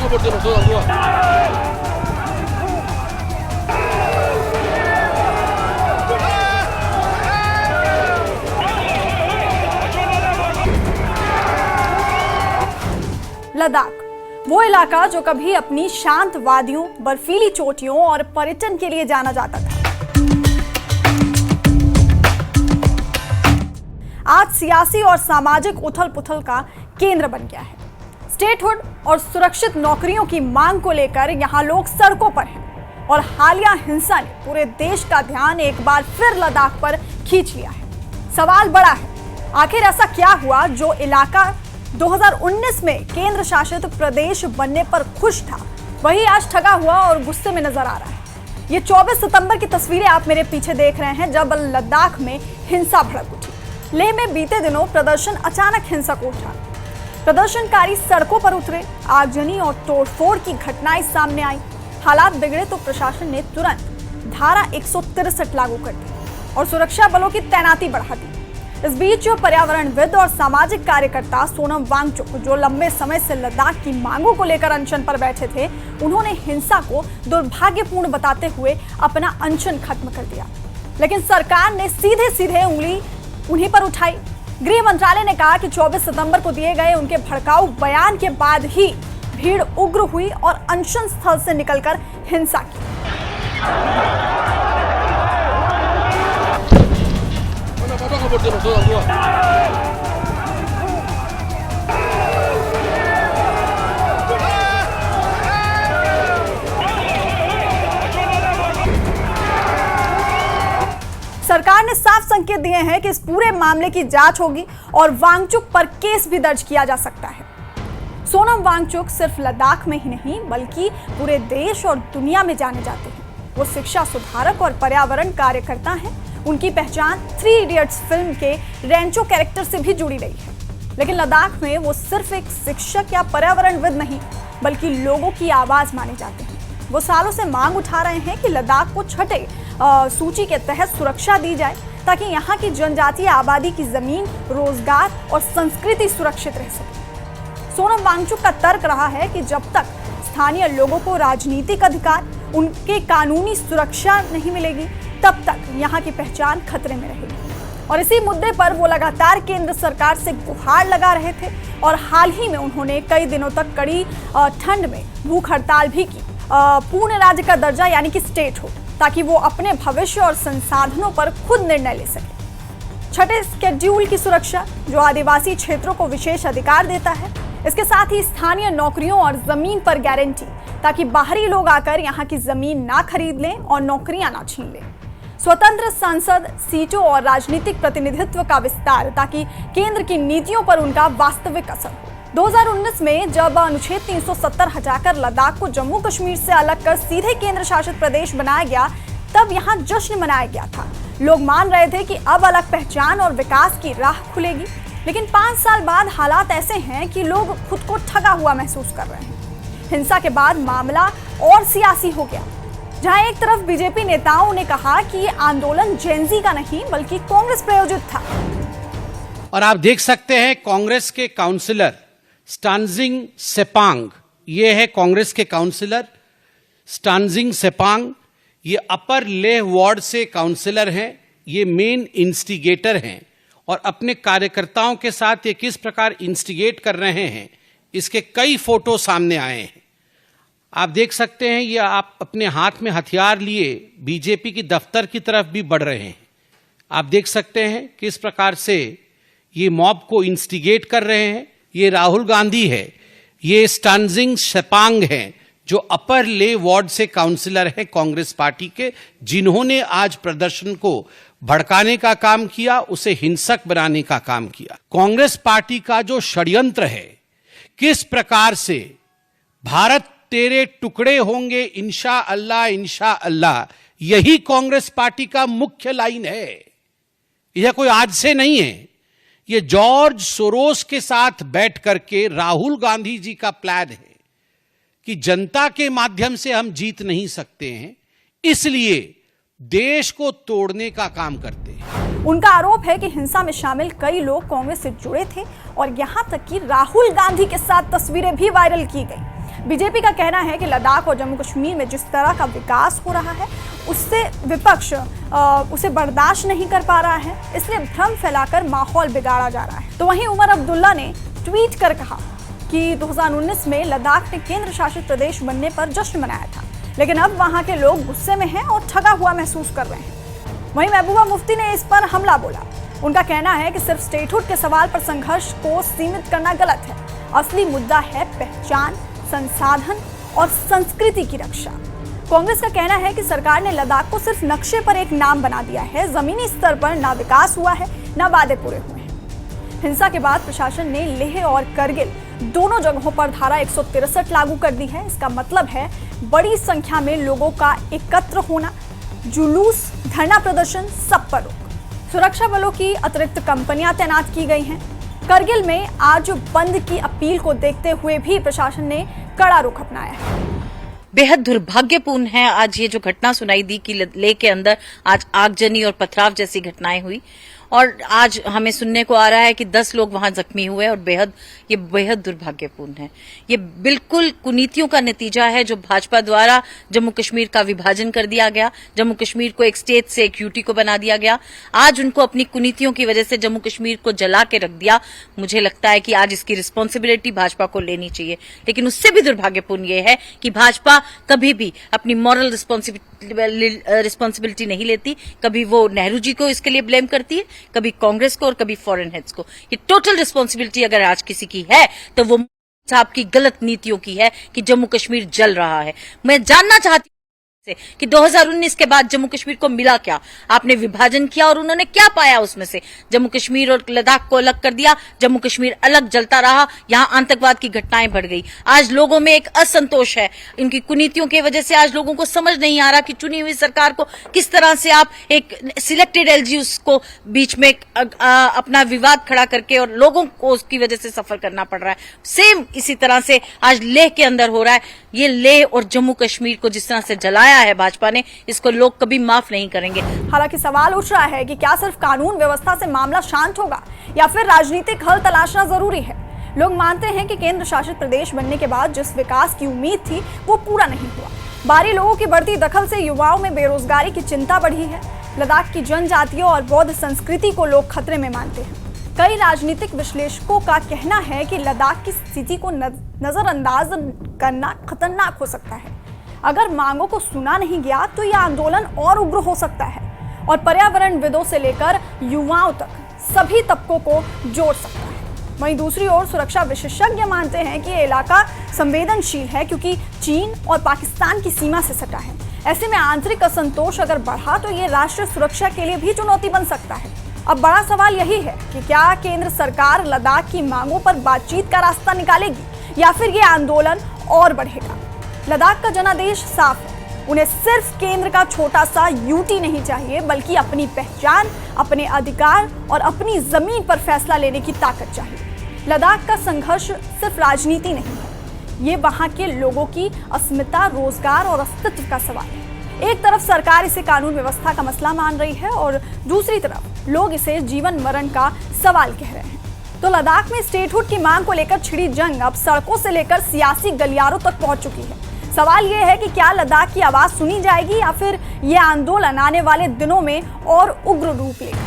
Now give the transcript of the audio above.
लद्दाख, वो इलाका जो कभी अपनी शांत वादियों, बर्फीली चोटियों और पर्यटन के लिए जाना जाता था, आज सियासी और सामाजिक उथल-पुथल का केंद्र बन गया है। स्टेटहुड और सुरक्षित नौकरियों की मांग को लेकर यहां लोग सड़कों पर हैं और हालिया हिंसा ने पूरे देश का ध्यान एक बार फिर लद्दाख पर खींच लिया है। सवाल बड़ा है, आखिर ऐसा क्या हुआ जो इलाका 2019 में केंद्र शासित प्रदेश बनने पर खुश था, वही आज ठगा हुआ और गुस्से में नजर आ रहा है। ये 24 सितंबर की तस्वीरें आप मेरे पीछे देख रहे हैं, जब लद्दाख में हिंसा भड़क उठी। लेह में बीते दिनों प्रदर्शन अचानक हिंसक उठा। प्रदर्शनकारी सड़कों पर उतरे, आगजनी और तोड़फोड़ की घटनाएं सामने आई। हालात बिगड़े तो प्रशासन ने तुरंत धारा 163 लागू कर दी और सुरक्षा बलों की तैनाती बढ़ा दी। इस बीच पर्यावरणविद और सामाजिक कार्यकर्ता सोनम वांगचुक, जो लंबे समय से लद्दाख की मांगों को लेकर अनशन पर बैठे थे, उन्होंने हिंसा को दुर्भाग्यपूर्ण बताते हुए अपना अनशन खत्म कर दिया। लेकिन सरकार ने सीधे सीधे उंगली उन्हीं पर उठाई। गृह मंत्रालय ने कहा कि 24 सितंबर को दिए गए उनके भड़काऊ बयान के बाद ही भीड़ उग्र हुई और अनशन स्थल से निकलकर हिंसा की। सरकार ने साफ संकेत दिए हैं कि इस पूरे मामले की जांच होगी और वांगचुक पर केस भी दर्ज किया जा सकता है। सोनम वांगचुक सिर्फ लद्दाख में ही नहीं बल्कि पूरे देश और दुनिया में जाने जाते हैं। वो शिक्षा सुधारक और पर्यावरण कार्यकर्ता हैं। उनकी पहचान 3 इडियट्स फिल्म के रेंचो कैरेक्टर से भी जुड़ी रही है। लेकिन लद्दाख में वो सिर्फ एक शिक्षक या पर्यावरणविद नहीं बल्कि लोगों की आवाज माने जाते हैं। वो सालों से मांग उठा रहे हैं कि लद्दाख को छठे सूची के तहत सुरक्षा दी जाए ताकि यहाँ की जनजातीय आबादी की जमीन, रोजगार और संस्कृति सुरक्षित रह सके। सोनम वांगचुक का तर्क रहा है कि जब तक स्थानीय लोगों को राजनीतिक अधिकार, उनके कानूनी सुरक्षा नहीं मिलेगी, तब तक यहाँ की पहचान खतरे में रहेगी। और इसी मुद्दे पर वो लगातार केंद्र सरकार से गुहार लगा रहे थे और हाल ही में उन्होंने कई दिनों तक कड़ी ठंड में भूख हड़ताल भी की, पूर्ण राज्य का दर्जा यानी कि स्टेट हो, ताकि वो अपने भविष्य और संसाधनों पर खुद निर्णय ले सके। छठे शेड्यूल की सुरक्षा, जो आदिवासी क्षेत्रों को विशेष अधिकार देता है, इसके साथ ही स्थानीय नौकरियों और जमीन पर गारंटी, ताकि बाहरी लोग आकर यहाँ की जमीन ना खरीद लें और नौकरियां ना छीन लें। स्वतंत्र संसद सीटों और राजनीतिक प्रतिनिधित्व का विस्तार, ताकि केंद्र की नीतियों पर उनका वास्तविक असर हो। 2019 में जब अनुच्छेद 370 हटाकर लद्दाख को जम्मू कश्मीर से अलग कर सीधे केंद्र शासित प्रदेश बनाया गया, तब यहाँ जश्न मनाया गया था। लोग मान रहे थे कि अब अलग पहचान और विकास की राह खुलेगी। लेकिन 5 साल बाद हालात ऐसे हैं कि लोग खुद को ठगा हुआ महसूस कर रहे हैं। हिंसा के बाद मामला और सियासी हो गया, जहां एक तरफ बीजेपी नेताओं ने कहा कि ये आंदोलन जेनजी का नहीं बल्कि कांग्रेस प्रायोजित था। और आप देख सकते हैं कांग्रेस के काउंसिलर स्टानजिंग सेपांग, ये है कांग्रेस के काउंसिलर स्टानजिंग सेपांग, ये अपर लेह वार्ड से काउंसिलर हैं, ये मेन इंस्टिगेटर हैं और अपने कार्यकर्ताओं के साथ ये किस प्रकार इंस्टिगेट कर रहे हैं, इसके कई फोटो सामने आए हैं। आप देख सकते हैं ये आप अपने हाथ में हथियार लिए बीजेपी की दफ्तर की तरफ भी बढ़ रहे हैं। आप देख सकते हैं किस प्रकार से ये मॉब को इंस्टिगेट कर रहे हैं। ये राहुल गांधी है, ये स्टानजिंग सेपांग हैं, जो अपर ले वार्ड से काउंसिलर हैं कांग्रेस पार्टी के, जिन्होंने आज प्रदर्शन को भड़काने का काम किया, उसे हिंसक बनाने का काम किया। कांग्रेस पार्टी का जो षड्यंत्र है, किस प्रकार से भारत तेरे टुकड़े होंगे इंशा अल्लाह, यही कांग्रेस पार्टी का मुख्य लाइन है। यह कोई आज से नहीं है, ये जॉर्ज सोरोस के साथ बैठ करके राहुल गांधी जी का प्लान है कि जनता के माध्यम से हम जीत नहीं सकते हैं, इसलिए देश को तोड़ने का काम करते हैं। उनका आरोप है कि हिंसा में शामिल कई लोग कांग्रेस से जुड़े थे और यहां तक कि राहुल गांधी के साथ तस्वीरें भी वायरल की गई। बीजेपी का कहना है कि लद्दाख और जम्मू कश्मीर में जिस तरह का विकास हो रहा है उससे विपक्ष उसे बर्दाश्त नहीं कर पा रहा है, इसलिए भ्रम फैलाकर माहौल बिगाड़ा जा रहा है। तो वहीं उमर अब्दुल्ला ने ट्वीट कर कहा कि 2019 में लद्दाख ने केंद्र शासित प्रदेश बनने पर जश्न मनाया था, लेकिन अब वहां के लोग गुस्से में हैं और ठगा हुआ महसूस कर रहे हैं। वहीं महबूबा मुफ्ती ने इस पर हमला बोला। उनका कहना है कि सिर्फ स्टेटहुड के सवाल पर संघर्ष को सीमित करना गलत है। असली मुद्दा है पहचान, संसाधन और संस्कृति की रक्षा। कांग्रेस का कहना है कि सरकार ने लद्दाख को सिर्फ नक्शे पर एक नाम बना दिया है, जमीनी स्तर पर ना विकास हुआ है, ना वादे पूरे हुए हैं। हिंसा के बाद प्रशासन ने लेह और करगिल दोनों जगहों पर धारा 163 लागू कर दी है। इसका मतलब है बड़ी संख्या में लोगों का एकत्र होना, जुलूस, धरना प्रदर्शन, सब पर रोक। सुरक्षा बलों की अतिरिक्त कंपनियां तैनात की गई हैं। करगिल में आज बंद की अपील को देखते हुए भी प्रशासन ने कड़ा रुख अपनाया है। बेहद दुर्भाग्यपूर्ण है आज ये जो घटना सुनाई दी कि लेह के अंदर आज आगजनी और पथराव जैसी घटनाएं हुई, और आज हमें सुनने को आ रहा है कि 10 लोग वहां जख्मी हुए, और ये बेहद दुर्भाग्यपूर्ण है। ये बिल्कुल कुनीतियों का नतीजा है जो भाजपा द्वारा जम्मू कश्मीर का विभाजन कर दिया गया, जम्मू कश्मीर को एक स्टेट से एक यूटी को बना दिया गया। आज उनको अपनी कुनीतियों की वजह से जम्मू कश्मीर को जला के रख दिया। मुझे लगता है कि आज इसकी रिस्पॉन्सिबिलिटी भाजपा को लेनी चाहिए, लेकिन उससे भी दुर्भाग्यपूर्ण ये है कि भाजपा कभी भी अपनी मॉरल रिस्पॉन्सिबिलिटी नहीं लेती। कभी वो नेहरू जी को इसके लिए ब्लेम करती है, कभी कांग्रेस को और कभी फॉरेन हेड्स को। ये टोटल रिस्पॉन्सिबिलिटी अगर आज किसी की है तो वो साहब की गलत नीतियों की है कि जम्मू कश्मीर जल रहा है। मैं जानना चाहती कि 2019 के बाद जम्मू कश्मीर को मिला क्या? आपने विभाजन किया और उन्होंने क्या पाया उसमें से? जम्मू कश्मीर और लद्दाख को अलग कर दिया, जम्मू कश्मीर अलग जलता रहा, यहां आतंकवाद की घटनाएं बढ़ गई। आज लोगों में एक असंतोष है, इनकी कुनीतियों की वजह से आज लोगों को समझ नहीं आ रहा कि चुनी हुई सरकार को किस तरह से आप एक सिलेक्टेड एलजीयूस को बीच में अपना विवाद खड़ा करके और लोगों को उसकी वजह से सफर करना पड़ रहा है। सेम इसी तरह से आज लेह के अंदर हो रहा है। ये लेह और जम्मू कश्मीर को जिस तरह से जलाया है भाजपा ने, इसको लोग कभी माफ नहीं करेंगे। हालांकि सवाल उठ रहा है कि क्या सिर्फ कानून व्यवस्था से मामला शांत होगा या फिर राजनीतिक हल तलाशना जरूरी है। लोग मानते हैं कि केंद्र शासित प्रदेश बनने के बाद जिस विकास की उम्मीद थी वो पूरा नहीं हुआ। बाहरी लोगों की बढ़ती दखल से युवाओं में बेरोजगारी की चिंता बढ़ी है। लद्दाख की जनजातियों और बौद्ध संस्कृति को लोग खतरे में मानते हैं। कई राजनीतिक विश्लेषकों का कहना है कि लद्दाख की स्थिति को नजरअंदाज करना खतरनाक हो सकता है। अगर मांगों को सुना नहीं गया तो यह आंदोलन और उग्र हो सकता है और पर्यावरणविदों से लेकर युवाओं तक सभी तबकों को जोड़ सकता है। वहीं दूसरी ओर सुरक्षा विशेषज्ञ मानते हैं कि यह इलाका संवेदनशील है क्योंकि चीन और पाकिस्तान की सीमा से सटा है। ऐसे में आंतरिक असंतोष अगर बढ़ा तो ये राष्ट्रीय सुरक्षा के लिए भी चुनौती बन सकता है। अब बड़ा सवाल यही है कि क्या केंद्र सरकार लद्दाख की मांगों पर बातचीत का रास्ता निकालेगी या फिर ये आंदोलन और बढ़ेगा। लद्दाख का जनादेश साफ है, उन्हें सिर्फ केंद्र का छोटा सा यूटी नहीं चाहिए बल्कि अपनी पहचान, अपने अधिकार और अपनी जमीन पर फैसला लेने की ताकत चाहिए। लद्दाख का संघर्ष सिर्फ राजनीति नहीं है, ये वहां के लोगों की अस्मिता, रोजगार और अस्तित्व का सवाल है। एक तरफ सरकार इसे कानून व्यवस्था का मसला मान रही है और दूसरी तरफ लोग इसे जीवन मरण का सवाल कह रहे हैं। तो लद्दाख में स्टेटहुड की मांग को लेकर छिड़ी जंग अब सड़कों से लेकर सियासी गलियारों तक पहुंच चुकी है। सवाल यह है कि क्या लद्दाख की आवाज सुनी जाएगी या फिर यह आंदोलन आने वाले दिनों में और उग्र रूप लेगा।